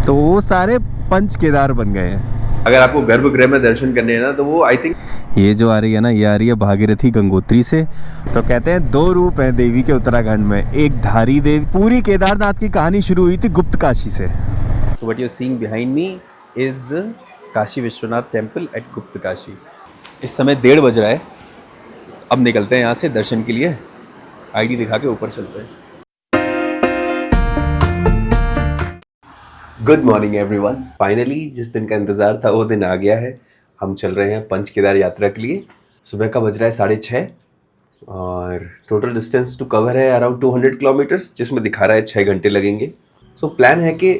तो वो सारे पंच केदार बन गए हैं। अगर आपको गर्भगृह में दर्शन करने हैं ना, तो वो आई थिंक ये जो आ रही है ना, ये आ रही है भागीरथी गंगोत्री से। तो कहते हैं 2 रूप हैं देवी के उत्तराखंड में, एक धारी देवी। पूरी केदारनाथ की कहानी शुरू हुई थी गुप्त काशी से। So what you are seeing behind me is Kashi Vishwanath temple at Guptkashi. इस समय 1:30 बज रहा है। अब निकलते हैं यहाँ से दर्शन के लिए। आईडी दिखा के ऊपर चलते हैं। Good morning everyone. फाइनली जिस दिन का इंतज़ार था वो दिन आ गया है। हम चल रहे हैं पंच केदार यात्रा के लिए। सुबह का बज रहा है 6:30 और टोटल डिस्टेंस टू कवर है अराउंड 200 किलोमीटर्स, जिसमें दिखा रहा है 6 घंटे लगेंगे। सो प्लान है कि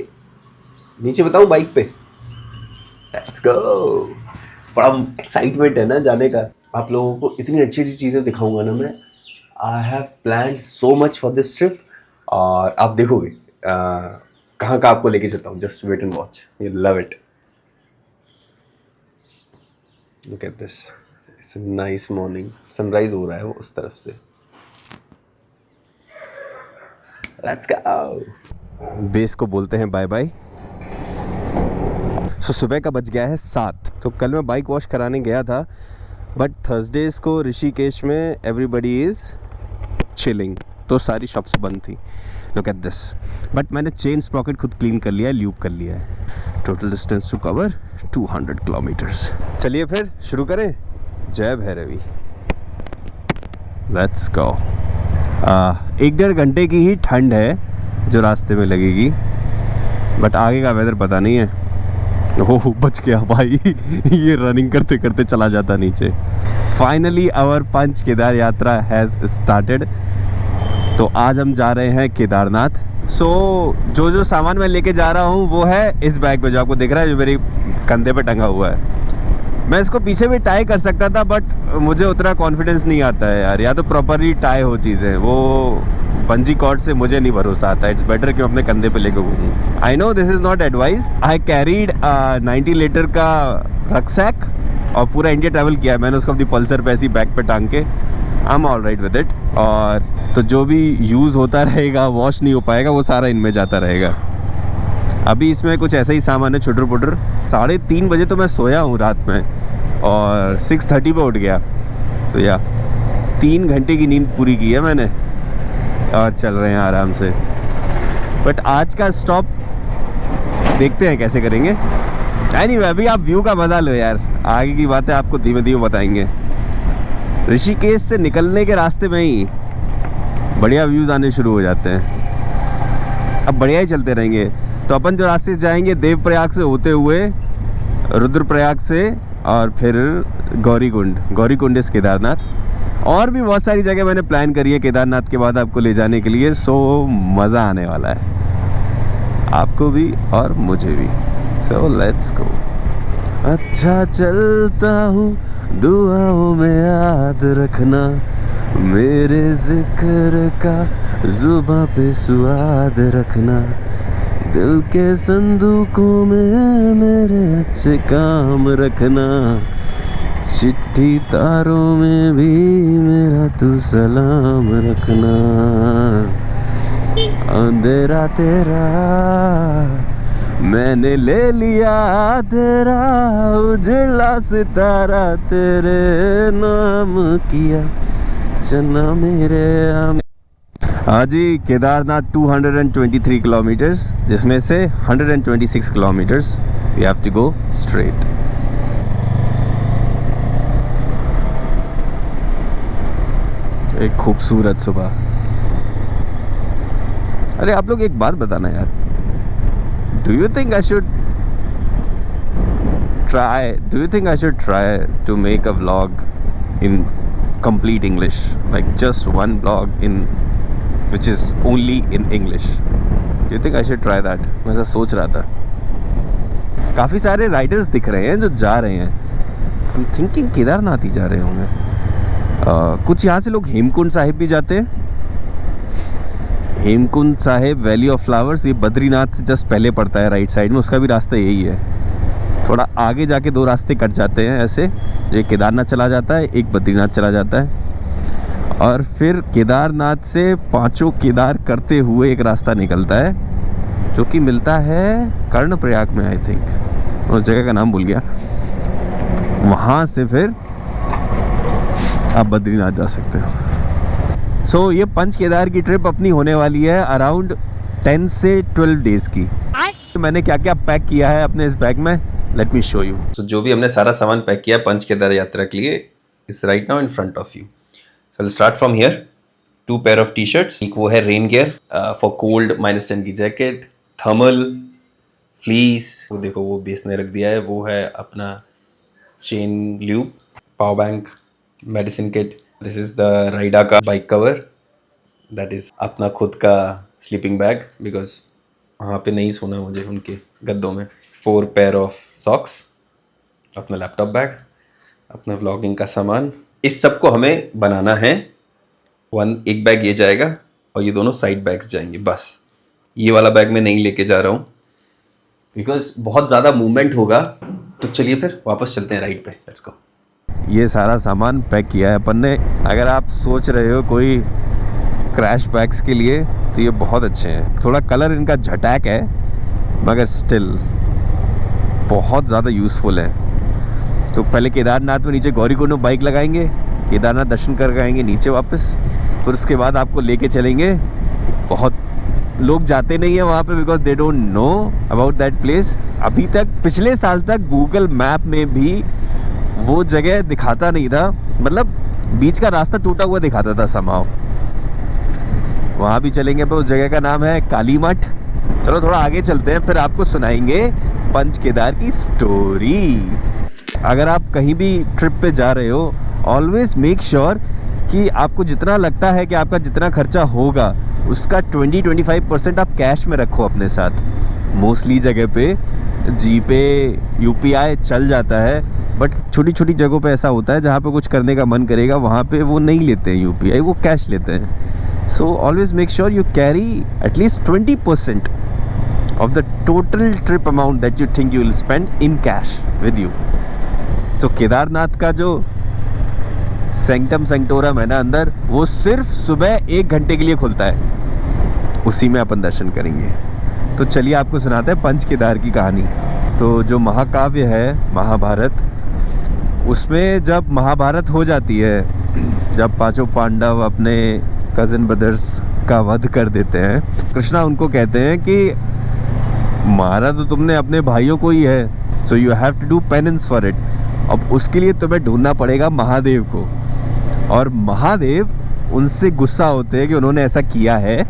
नीचे बताऊँ बाइक पे। Let's go. बड़ा एक्साइटमेंट है ना जाने का। आप लोगों को इतनी अच्छी अच्छी चीज़ें दिखाऊंगा ना मैं। I have planned so much for this trip और आप देखोगे कहाँ का आपको लेके चलता हूँ। Just wait and watch, you love it. Look at this, it's a nice morning. Sunrise हो रहा है वो उस तरफ से। Let's go. बेस को बोलते हैं बाय बाय। सो सुबह का बज गया है 7। तो कल मैं बाइक वॉश कराने गया था, बट थर्सडेज को ऋषिकेश में एवरीबडी इज़ चिलिंग, तो सारी शॉप्स बंद थी। Look at this. बट मैंने चेन स्प्रॉकेट खुद क्लीन कर लिया है, ल्यूब कर लिया है। Total distance to cover 200 kilometres. चलिए फिर शुरू करें। जय भैरवी। Let's go. 1-1.5 घंटे की ही ठंड है जो रास्ते में लगेगी, बट आगे का वेदर पता नहीं है। ओह बच गया भाई। ये रनिंग करते करते चला जाता नीचे। फाइनली आवर पंच केदार यात्रा हैज़ स्टार्टेड। तो आज हम जा रहे हैं केदारनाथ। जो सामान मैं लेके जा रहा हूँ वो है इस बैग में, जो आपको दिख रहा है, जो मेरे कंधे पे टंगा हुआ है। मैं इसको पीछे भी टाई कर सकता था, बट मुझे उतना कॉन्फिडेंस नहीं आता है यार। या तो प्रॉपरली टाई हो चीज़ें, वो बंजी कॉर्ड से मुझे नहीं भरोसा आता। इट्स बेटर कि मैं अपने कंधे पे लेके घूमूँ। I know this is not advice. I carried 90 litre का रक्सैक और पूरा इंडिया ट्रैवल किया है मैंने उसको अपनी पल्सर पे ऐसी बैग पे टांग के। I am all right with it. और तो जो भी यूज़ होता रहेगा, वॉश नहीं हो पाएगा, वो सारा इनमें जाता रहेगा। अभी इसमें कुछ ऐसा ही सामान है छुटर पुटर। 3:30 बजे तो मैं सोया हूँ रात में और 6:30 पे उठ गया। तो या 3 घंटे की नींद पूरी की है मैंने और चल रहे हैं आराम से। बट आज का स्टॉप देखते हैं कैसे करेंगे। नहीं अभी आप व्यू का मजा लो यार, आगे की बातें आपको धीमे धीमे बताएंगे। ऋषिकेश से निकलने के रास्ते में ही बढ़िया व्यूज़ आने शुरू हो जाते हैं। अब बढ़िया ही चलते रहेंगे। तो अपन जो रास्ते से जाएंगे देवप्रयाग से होते हुए रुद्रप्रयाग से और फिर गौरीकुंड इस केदारनाथ। और भी बहुत सारी जगह मैंने प्लान करी है केदारनाथ के बाद आपको ले जाने के लिए। सो मज़ा आने वाला है आपको भी और मुझे भी। So let's go. अच्छा चलता हूँ, दुआओं में याद रखना, मेरे जिक्र का जुबां पे सुआद रखना, दिल के संदूकों में मेरे अच्छे काम रखना, चिट्ठी तारों में भी मेरा तू सलाम रखना, अंधेरा तेरा मैंने ले लिया तेरा, उजला सितारा तेरे नाम किया, चना मेरे आम। हाँ जी, केदारनाथ 223 किलोमीटर्स, जिसमें से 126 kilometres we have to go straight. एक खूबसूरत सुबह। अरे आप लोग एक बात बताना यार, Do you think I should try to make a vlog in complete English, like just one vlog which is only in English? Do you think I should try that? मैं ऐसा सोच रहा था। काफ़ी सारे राइडर्स दिख रहे हैं जो जा रहे हैं। I'm thinking केदारनाथ ही जा रहे होंगे। कुछ यहाँ से लोग हेमकुंड साहिब भी जाते हैं। Hemkund Sahib, valley of flowers, ये बद्रीनाथ से जस्ट पहले पड़ता है राइट साइड में। उसका भी रास्ता यही है। थोड़ा आगे जाके 2 रास्ते कट जाते हैं ऐसे। एक केदारनाथ चला जाता है, एक बद्रीनाथ चला जाता है। और फिर केदारनाथ से 5 केदार करते हुए एक रास्ता निकलता है जो कि मिलता है कर्णप्रयाग में आई थिंक, उस जगह का नाम भूल गया। वहाँ से फिर आप बद्रीनाथ जा सकते हो। सो ये पंच केदार की ट्रिप अपनी होने वाली है अराउंड 10 से 12 डेज की। तो मैंने क्या क्या पैक किया है अपने इस बैग में, लेट मी शो यू। तो जो भी हमने सारा सामान पैक किया पंच केदार यात्रा के लिए is right now in front of you. So start from here. 2 pair of T shirts, एक वो है रेन गियर फॉर कोल्ड, -10 की जैकेट, थर्मल, फ्लीस, वो देखो वो बेस ने रख दिया है, वो है अपना chain lube, power bank, medicine kit, this is the Raida का बाइक कवर, दैट इज अपना खुद का स्लीपिंग बैग बिकॉज वहाँ पे नहीं सोना मुझे उनके गद्दों में। 4 पेयर ऑफ सॉक्स, अपना लैपटॉप बैग, अपना व्लॉगिंग का सामान। इस सब को हमें बनाना है। एक बैग ये जाएगा और ये दोनों साइड बैग्स जाएंगे बस। ये वाला बैग मैं नहीं लेके जा रहा हूँ बिकॉज बहुत ज़्यादा मूवमेंट होगा। तो चलिए फिर वापस चलते हैं राइड पे, लेट्स गो। ये सारा सामान पैक किया है अपन ने। अगर आप सोच रहे हो कोई क्रैश बैग्स के लिए तो ये बहुत अच्छे हैं। थोड़ा कलर इनका झटैक है मगर स्टिल बहुत ज़्यादा यूज़फुल है। तो पहले केदारनाथ में नीचे गौरीकुंड में बाइक लगाएंगे, केदारनाथ दर्शन कर आएंगे नीचे वापस, फिर उसके बाद आपको लेके चलेंगे। बहुत लोग जाते नहीं है वहाँ पे because they don't know about that place. अभी तक पिछले साल तक गूगल मैप में भी वो जगह दिखाता नहीं था, मतलब बीच का रास्ता टूटा हुआ दिखाता था समाओ। वहाँ भी चलेंगे पर उस जगह का नाम है काली मठ। चलो थोड़ा आगे चलते हैं, फिर आपको सुनाएंगे पंच केदार की स्टोरी। अगर आप कहीं भी ट्रिप पे जा रहे हो, ऑलवेज मेक श्योर कि आपको जितना लगता है कि आपका जितना खर्चा होगा उसका 20-25% आप कैश में रखो अपने साथ। मोस्टली जगह पे जीपे, यूपीआई चल जाता है, बट छोटी छोटी जगहों पे ऐसा होता है जहाँ पे कुछ करने का मन करेगा वहाँ पे वो नहीं लेते हैं यूपीआई, वो कैश लेते हैं। So always make sure you carry at least 20% of the total trip amount that you think you will spend in cash with you. So Kedarnath का जो सेंक्टम सेंक्टोरम है ना अंदर, वो सिर्फ सुबह 1 घंटे के लिए खुलता है, उसी में अपन दर्शन करेंगे। तो चलिए आपको सुनाते हैं पंच केदार की कहानी। तो जो महाकाव्य है महाभारत, उसमें जब महाभारत हो जाती है, जब 5 पांडव अपने कज़न ब्रदर्स का वध कर देते हैं, कृष्णा उनको कहते हैं कि मारा तो तुमने अपने भाइयों को ही है, so you have to do penance for it. अब उसके लिए तुम्हें ढूंढना पड़ेगा महादेव को, और महादेव उनसे गुस्सा होते हैं कि उन्होंने ऐसा किया है,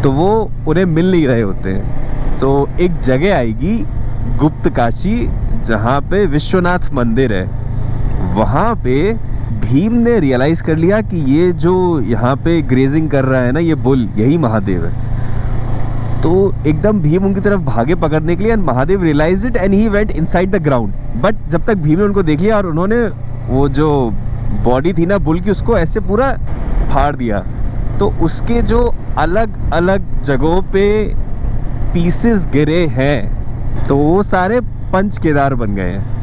तो वो उन्हें मिल नहीं रहे होते हैं। तो एक जगह आएगी गुप्त काशी जहाँ पे विश्वनाथ मंदिर है, वहाँ पे भीम ने रियलाइज़ कर लिया कि ये जो यहाँ पे ग्रेजिंग कर रहा है ना ये बुल, यही महादेव है। तो एकदम भीम उनकी तरफ भागे पकड़ने के लिए, and Mahadev realised it and he went inside the ground. But जब तक भीम ने उनको देख लिया और उन्होंने वो जो बॉडी थी ना बुल की, उसको ऐसे पूरा फाड़ दिया, तो उसके जो अलग अलग जगहों पे पीसेस गिरे हैं तो वो सारे पंच केदार बन गए हैं।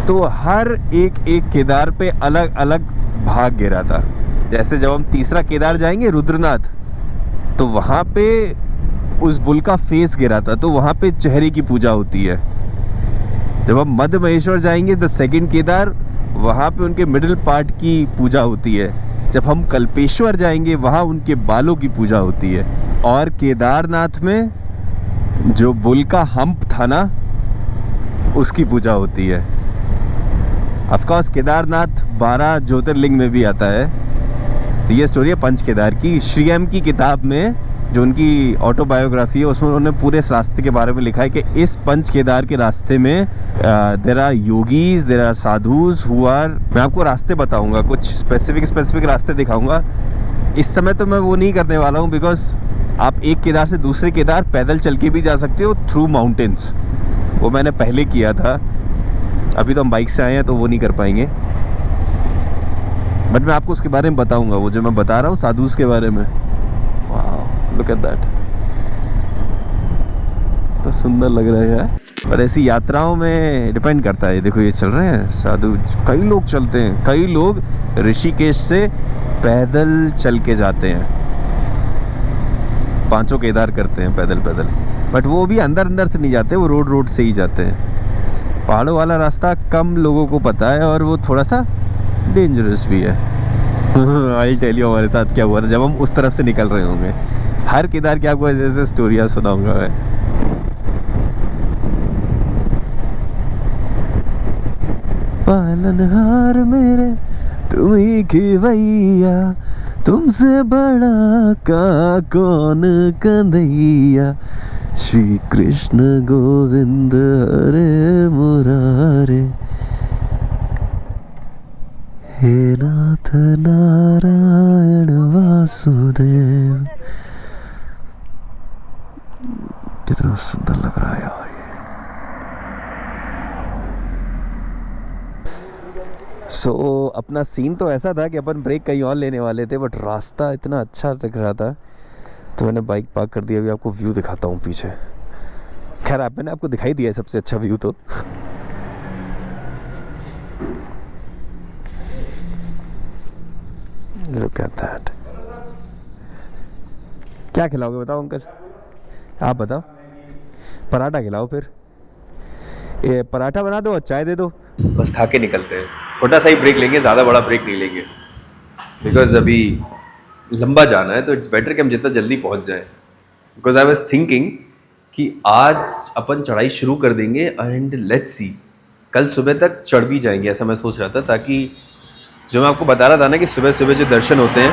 तो हर एक केदार पे अलग अलग भाग गिरा था। जैसे जब हम तीसरा केदार जाएंगे रुद्रनाथ, तो वहाँ पे उस बुल का फेस गिरा था, तो वहाँ पे चेहरे की पूजा होती है। जब हम मध्य महेश्वर जाएंगे द सेकंड केदार, वहाँ पे उनके मिडिल पार्ट की पूजा होती है। जब हम कल्पेश्वर जाएंगे वहाँ उनके बालों की पूजा होती है। और केदारनाथ में जो बुल का हम्प था ना, उसकी पूजा होती है। ऑफ कोर्स केदारनाथ 12 ज्योतिर्लिंग में भी आता है। तो ये स्टोरी है पंच केदार की। श्री एम की किताब में जो उनकी ऑटोबायोग्राफी है, उसमें उन्होंने पूरे इस रास्ते के बारे में लिखा है कि इस पंच केदार के रास्ते में there are yogis, there are sadhus who are, मैं आपको रास्ते बताऊंगा, कुछ स्पेसिफिक रास्ते दिखाऊंगा। इस समय तो मैं वो नहीं करने वाला हूँ बिकॉज आप एक केदार से दूसरे केदार पैदल चल के भी जा सकते हो थ्रू माउंटेन्स, वो मैंने पहले किया था। अभी तो हम बाइक से आए हैं तो वो नहीं कर पाएंगे, बट मैं आपको उसके बारे में बताऊंगा, वो जो मैं बता रहा हूँ साधुज के बारे में। वाह, लुक एट दैट, तो सुंदर लग रहा है यार। पर ऐसी यात्राओं में डिपेंड करता है। देखो ये चल रहे हैं साधु, कई लोग चलते हैं, कई लोग ऋषिकेश से पैदल चल के जाते हैं। 5 केदार करते हैं पैदल पैदल, बट वो भी अंदर अंदर से नहीं जाते, वो रोड से ही जाते हैं। पहाड़ों वाला रास्ता कम लोगों को पता है और वो थोड़ा सा डेंजरस भी है। आई टेल यू हमारे साथ क्या हुआ था जब हम उस तरफ से निकल रहे होंगे। हर केदार की आपको ऐसे ऐसे स्टोरियाँ सुनाऊंगा मैं। पालनहार मेरे तुम ही की भैया, तुमसे बड़ा का कौन कन्हैया, श्री कृष्ण गोविंद हरे मुरारे, हे नाथ नारायण वासुदेव। कितना सुंदर लग रहा है यार ये। अपना सीन तो ऐसा था कि अपन ब्रेक कहीं और लेने वाले थे, बट रास्ता इतना अच्छा दिख रहा था तो मैंने बाइक पार्क कर दिया। अभी आपको व्यू दिखाता हूँ पीछे। खैर मैंने आपको दिखाई दिया है सबसे अच्छा व्यू तो। Look at that. क्या खिलाओगे बताओ अंकल, आप बताओ। पराठा खिलाओ फिर, ये पराठा बना दो और चाय दे दो। बस खा के निकलते हैं, छोटा सा ही ब्रेक लेंगे, ज़्यादा बड़ा ब्रेक नहीं लेंगे, बिकॉज अभी लंबा जाना है तो इट्स बेटर कि हम जितना जल्दी पहुंच जाएं। बिकॉज आई वाज थिंकिंग कि आज अपन चढ़ाई शुरू कर देंगे एंड लेट्स सी कल सुबह तक चढ़ भी जाएंगे, ऐसा मैं सोच रहा था। ताकि जो मैं आपको बता रहा था ना कि सुबह सुबह जो दर्शन होते हैं,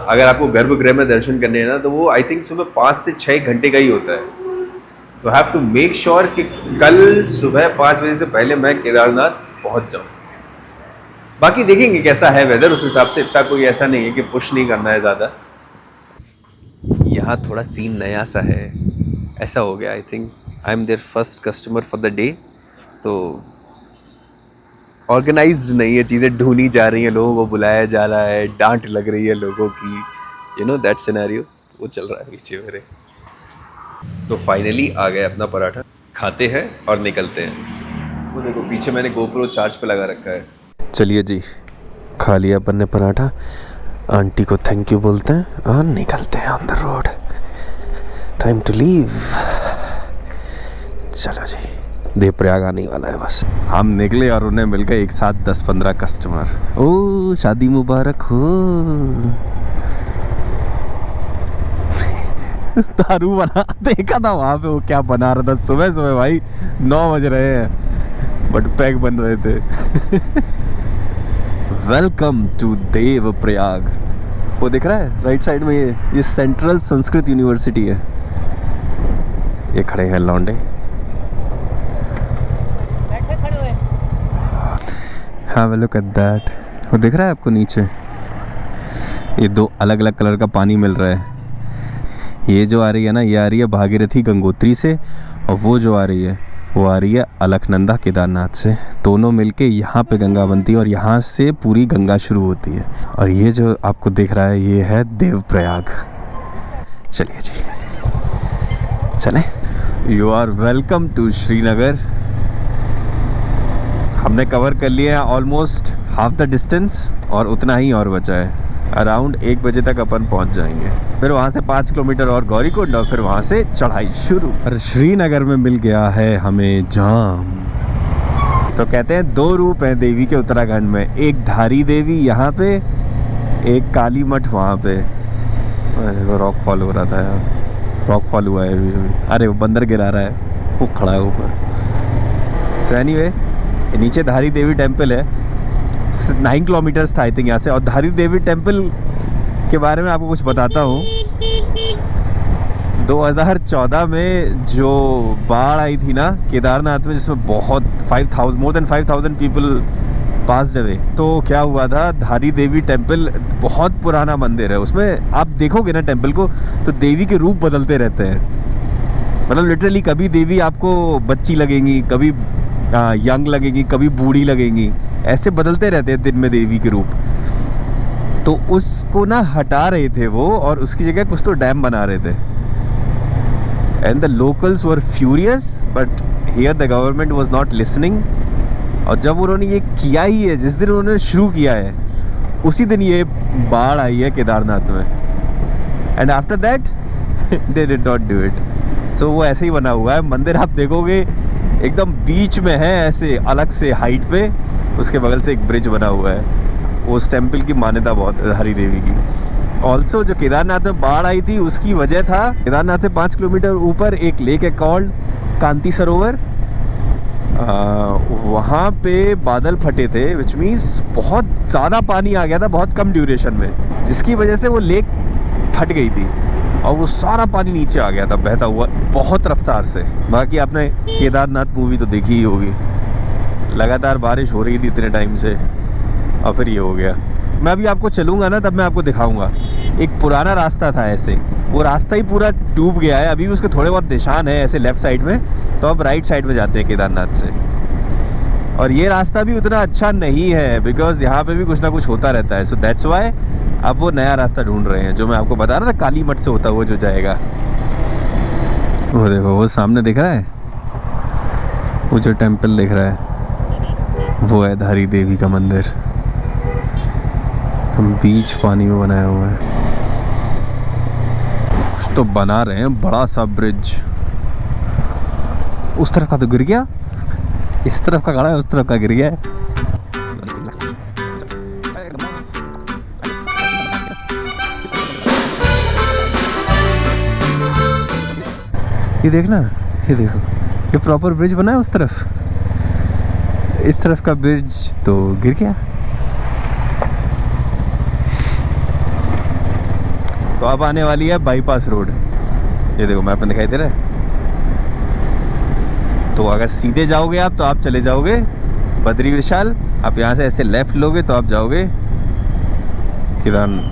अगर आपको गर्भगृह में दर्शन करने हैं ना, तो वो आई थिंक सुबह 5 से 6 घंटे का ही होता है। तो हैव टू मेक श्योर कि कल सुबह 5 बजे से पहले मैं केदारनाथ पहुंच जाऊं। बाकी देखेंगे कैसा है वेदर, उस हिसाब से। इतना कोई ऐसा नहीं है कि पुश नहीं करना है ज़्यादा। यहाँ थोड़ा सीन नया सा है, ऐसा हो गया। I think I am there first customer for the day, तो ऑर्गेनाइज्ड नहीं है, चीज़ें ढूंढी जा रही हैं, लोगों को बुलाया जा रहा है, डांट लग रही है लोगों की, यू नो दैट सिनेरियो वो चल रहा है पीछे मेरे। तो फाइनली आ गया अपना पराठा, खाते हैं और निकलते हैं। वो देखो पीछे मैंने GoPro चार्ज पे लगा रखा है। चलिए जी, खा लिया अपन ने पराठा, आंटी को थैंक यू बोलते हैं और निकलते हैं on the road. Time to leave. चलो जी, देवप्रयाग आने वाला है बस। हम निकले और उन्हें मिल गए एक साथ 10-15 कस्टमर। ओ शादी मुबारक हो। दारू बना देखा था वहाँ पे, वो क्या बना रहा था सुबह सुबह भाई, 9 बज रहे हैं बट पैक बन रहे थे। Welcome to Devprayag. वो दिख रहा है राइट साइड में, ये सेंट्रल संस्कृत यूनिवर्सिटी है। ये खड़े हैं लौंडे। हाँ लुक एट दैट, वो दिख रहा है आपको नीचे, ये 2 अलग अलग कलर का पानी मिल रहा है। ये जो आ रही है ना, ये आ रही है भागीरथी गंगोत्री से, और वो जो आ रही है वो आ रही है अलकनंदा केदारनाथ से। दोनों मिलके यहाँ पे गंगा बनती है और यहाँ से पूरी गंगा शुरू होती है। और ये जो आपको दिख रहा है ये है देवप्रयाग। चलिए जी चलें। You are welcome to Srinagar. हमने कवर कर लिया है ऑलमोस्ट हाफ द डिस्टेंस, और उतना ही और बचा है। अराउंड 1 बजे तक अपन पहुंच जाएंगे। फिर वहाँ से 5 किलोमीटर और गौरीकुंड, और फिर वहाँ से चढ़ाई शुरू। और श्रीनगर में मिल गया है हमें जाम। तो कहते हैं 2 रूप हैं देवी के उत्तराखंड में, एक धारी देवी यहाँ पे, एक काली मठ वहाँ पे। वो रॉक फॉल हो रहा था यार, रॉक फॉल हुआ है अभी। अरे वो बंदर गिरा रहा है, वो खड़ा है ऊपर। सो एनीवे, नीचे धारी देवी टेम्पल है। 9 किलोमीटर्स था आई थिंक यहाँ से। और धारी देवी टेम्पल के बारे में आपको कुछ बताता हूँ। 2014 में जो बाढ़ आई थी ना केदारनाथ में, जिसमें बहुत more than 5,000 people passed away, तो क्या हुआ था, धारी देवी टेम्पल बहुत पुराना मंदिर है। उसमें आप देखोगे ना टेम्पल को, तो देवी के रूप बदलते रहते हैं। मतलब लिटरली कभी देवी आपको बच्ची लगेंगी, कभी यंग लगेंगी, कभी बूढ़ी लगेंगी, ऐसे बदलते रहते हैं दिन में देवी के रूप। तो उसको ना हटा रहे थे वो, और उसकी जगह कुछ तो डैम बना रहे थे। And the locals were furious, but here the government was not listening. और जब उन्होंने ये किया ही है, जिस दिन उन्होंने शुरू किया है, उसी दिन ये बाढ़ आई है केदारनाथ में। And after that they did not do it. So वो ऐसे ही बना हुआ है मंदिर, आप देखोगे एकदम बीच में है ऐसे अलग से हाइट पे, उसके बगल से एक ब्रिज बना हुआ है। उस टेम्पल की मान्यता बहुत है हरी देवी की। ऑल्सो जो केदारनाथ में बाढ़ आई थी उसकी वजह था, केदारनाथ से 5 किलोमीटर ऊपर एक लेक है कॉल्ड कांति सरोवर, वहाँ पे बादल फटे थे, विच मीन्स बहुत ज़्यादा पानी आ गया था बहुत कम ड्यूरेशन में, जिसकी वजह से वो लेक फट गई थी और वो सारा पानी नीचे आ गया था बहता हुआ बहुत रफ्तार से। बाकी आपने केदारनाथ मूवी तो देखी ही होगी, लगातार बारिश हो रही थी इतने टाइम से और फिर ये हो गया। मैं अभी आपको चलूँगा ना तब मैं आपको दिखाऊंगा, एक पुराना रास्ता था ऐसे, वो रास्ता ही पूरा डूब गया है, अभी उसके थोड़े बहुत निशान है ऐसे लेफ्ट साइड में, तो अब राइट साइड में जाते हैं केदारनाथ से। और ये रास्ता भी उतना अच्छा नहीं है बिकॉज यहाँ पे भी कुछ ना कुछ होता रहता है, सो दैट्स वाई अब वो नया रास्ता ढूंढ रहे हैं जो मैं आपको बता रहा था काली मठ से होता हुआ जो जाएगा। वो देखो वो सामने दिख रहा है, वो जो टेम्पल दिख रहा है वो है हरी देवी का मंदिर, बीच पानी में बनाया हुआ है। कुछ तो बना रहे हैं बड़ा सा ब्रिज, उस तरफ का तो गिर गया, इस तरफ का खड़ा है उस तरफ का गिर गया है। ये देखना, ये देखो ये प्रॉपर ब्रिज बना है उस तरफ, इस तरफ का ब्रिज तो गिर गया। तो अब आने वाली है बाईपास रोड, ये देखो मैप में दिखाई दे रहा है। तो अगर सीधे जाओगे आप तो आप चले जाओगे बद्री विशाल, आप यहाँ से ऐसे लेफ्ट लोगे तो आप जाओगे केदारनाथ,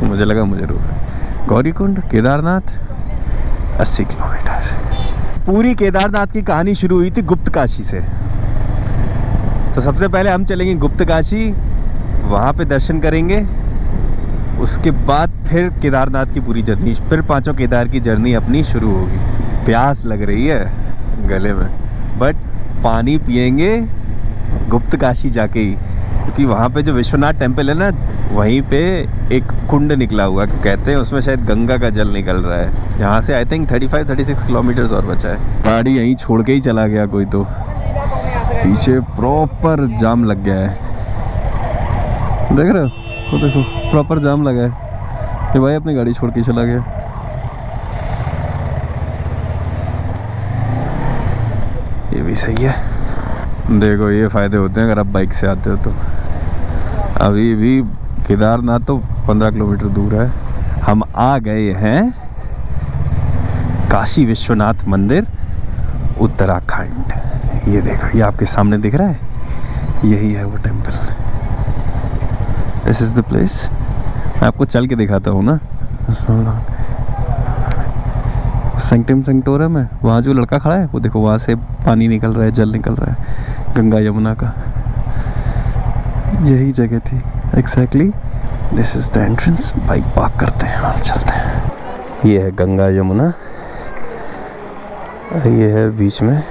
मुझे लगा मुझे रोड गौरीकुंड केदारनाथ 80 किलोमीटर। पूरी केदारनाथ की कहानी शुरू हुई थी गुप्त काशी से। तो सबसे पहले हम चलेंगे गुप्त काशी, वहाँ पे दर्शन करेंगे, उसके बाद फिर केदारनाथ की पूरी जर्नी, फिर 5 केदार की जर्नी अपनी शुरू होगी। प्यास लग रही है गले में, बट पानी पिएंगे गुप्त काशी जाके ही, क्योंकि वहाँ पे जो विश्वनाथ टेम्पल है ना वहीं पे एक कुंड निकला हुआ कहते हैं, उसमें शायद गंगा का जल निकल रहा है। यहाँ से आई थिंक 35-36 किलोमीटर और बचा है। गाड़ी यहीं छोड़ के ही चला गया कोई, तो पीछे प्रॉपर जाम लग गया है, देख रहे हो, वो देखो प्रॉपर जाम लगा है, ये भाई अपनी गाड़ी छोड़ के चला गया। ये भी सही है, देखो ये फ़ायदे होते हैं अगर आप बाइक से आते हो तो। अभी भी केदारनाथ तो 15 किलोमीटर दूर है, हम आ गए हैं काशी विश्वनाथ मंदिर उत्तराखंड। ये देखो ये आपके सामने दिख रहा है, यही है वो temple, this is the place. मैं आपको चल के दिखाता हूँ ना, सेंक्टम सेंक्टोरम है, वहाँ जो लड़का खड़ा है वो देखो वहाँ से पानी निकल रहा है, जल निकल रहा है गंगा यमुना का, यही जगह थी exactly. This is the entrance, bike park करते हैं और चलते हैं। ये है गंगा यमुना, ये है बीच में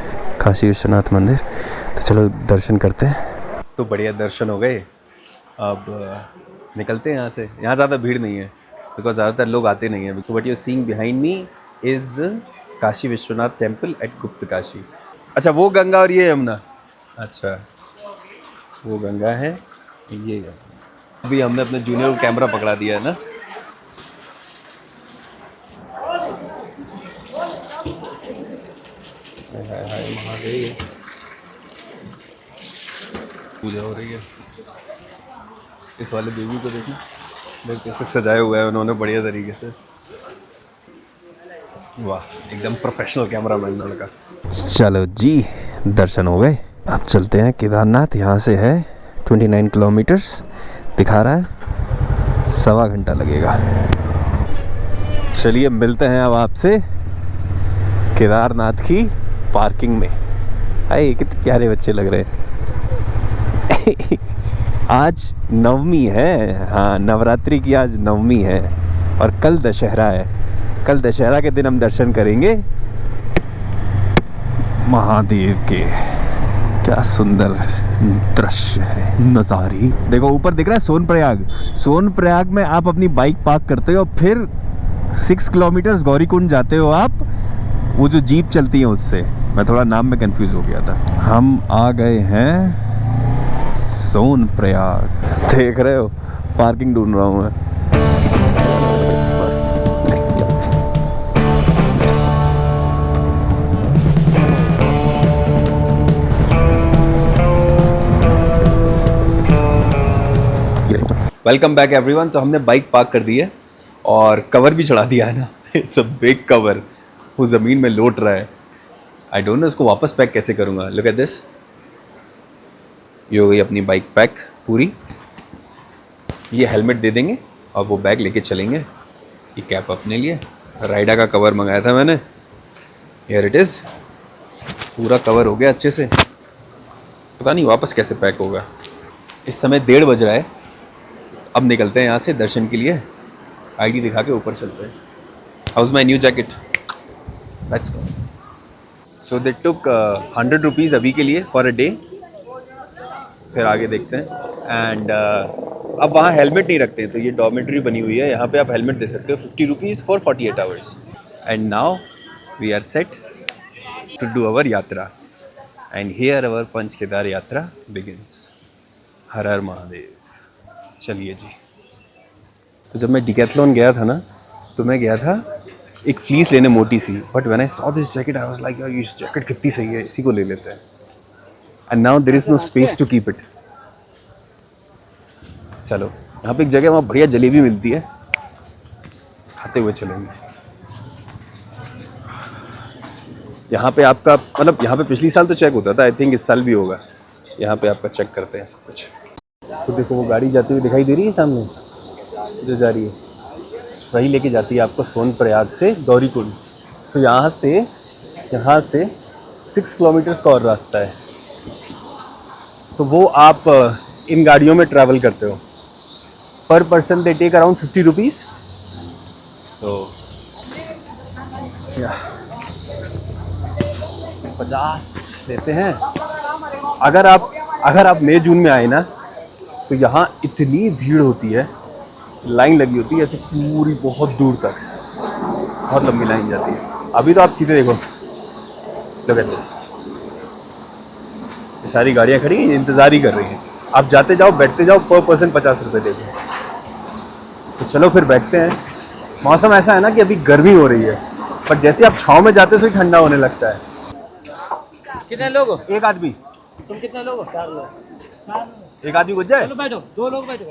काशी विश्वनाथ मंदिर। तो चलो दर्शन करते हैं। तो बढ़िया दर्शन हो गए, अब निकलते हैं यहाँ से। यहाँ ज़्यादा भीड़ नहीं है बिकॉज ज़्यादातर लोग आते नहीं हैं। सो what you seeing behind me is Kashi Vishwanath temple at गुप्त काशी। अच्छा वो गंगा और ये यमुना, अच्छा वो गंगा है, ये अभी हमने अपने जूनियर को कैमरा पकड़ा दिया है ना। हाय हाय महादेव, पूजा हो रही है। इस वाले देवी को देखना, देख कैसे सजाए हुए हैं उन्होंने बढ़िया तरीके से, वाह एकदम प्रोफेशनल कैमरामैन लड़का। चलो जी दर्शन हो गए, अब चलते हैं केदारनाथ। यहाँ से है 29 किलोमीटर्स दिखा रहा है, 1.25 घंटा लगेगा। चलिए मिलते हैं अब आपसे केदारनाथ की पार्किंग में। अरे कितने प्यारे बच्चे लग रहे हैं। आज नवमी है, हाँ नवरात्रि की आज नवमी है और कल दशहरा है। कल दशहरा के दिन हम दर्शन करेंगे महादेव के। क्या सुंदर दृश्य है, नज़ारी देखो। ऊपर दिख रहा है सोनप्रयाग। सोनप्रयाग में आप अपनी बाइक पार्क करते हो, फिर 6 किलोमीटर गौरीकुंड जाते हो आप, वो जो जीप चलती है उससे। मैं थोड़ा नाम में कंफ्यूज हो गया था। हम आ गए हैं सोनप्रयाग। देख रहे हो, पार्किंग ढूंढ रहा हूँ मैं। Welcome back everyone. तो हमने बाइक पार्क कर दी है और कवर भी चढ़ा दिया है ना। इट्स अ बिग कवर, वो ज़मीन में लौट रहा है। आई डोंट नो इसको वापस पैक कैसे करूँगा। लुक एट दिस, ये हो गई अपनी बाइक पैक पूरी। ये हेलमेट दे देंगे और वो बैग लेके चलेंगे। ये कैप अपने लिए, राइडा का कवर मंगाया था मैंने, हियर इट इज़। पूरा कवर हो गया अच्छे से। पता नहीं वापस कैसे पैक होगा। इस समय 1:30 बज रहा है। अब निकलते हैं यहाँ से दर्शन के लिए। आईडी दिखा के ऊपर चलते हैं। House my new jacket, let's go. So they took 100 rupees अभी के लिए फॉर अ डे। फिर आगे देखते हैं। एंड अब वहाँ हेलमेट नहीं रखते हैं, तो ये डॉर्मेट्री बनी हुई है। यहाँ पे आप हेलमेट दे सकते हो, 50 rupees for 48 hours. And now we are set to do our yatra. And here our Panch Kedar yatra begins. हर हर महादेव। चलिए जी। तो जब मैं डिकैथलॉन गया था ना, तो मैं गया था एक फ्लीस लेने मोटी सी। But when I saw this jacket I was like, यार ये जैकेट कितनी सही है, इसी को ले लेते हैं। And now there is no space to keep it. चलो, यहाँ पे एक जगह वहाँ बढ़िया जलेबी मिलती है, खाते हुए चलेंगे। यहाँ पे आपका मतलब, यहाँ पे पिछली साल तो चेक होता था, आई थिंक इस साल भी होगा। यहाँ पे आपका चेक करते हैं सब कुछ। तो देखो वो गाड़ी जाती हुई दिखाई दे रही है सामने, जो जा रही है वही लेके जाती है आपको सोनप्रयाग से गौरीकुंड। तो यहाँ से 6 किलोमीटर्स का और रास्ता है। तो वो आप इन गाड़ियों में ट्रैवल करते हो। Per person they take around 50 rupees. तो 50 लेते हैं। अगर आप मई जून में आए ना, तो यहाँ इतनी भीड़ होती है, लाइन लगी होती है ऐसे पूरी बहुत दूर तक, बहुत लंबी लाइन जाती है। अभी तो आप सीधे देखो, look at this, ये सारी गाड़ियाँ खड़ी हैं, इंतज़ार ही कर रही हैं। आप जाते जाओ बैठते जाओ, पर पर्सन 50 रुपये देते। तो चलो फिर बैठते हैं। मौसम ऐसा है ना कि अभी गर्मी हो रही है, पर जैसे आप छाँव में जाते हो तो ठंडा होने लगता है। कितने लोग हो? एक आदमी। तुम कितने लोग हो? 4 लोग। एक आदमी घुस जाए। चलो बैठो, 2 लोग बैठो।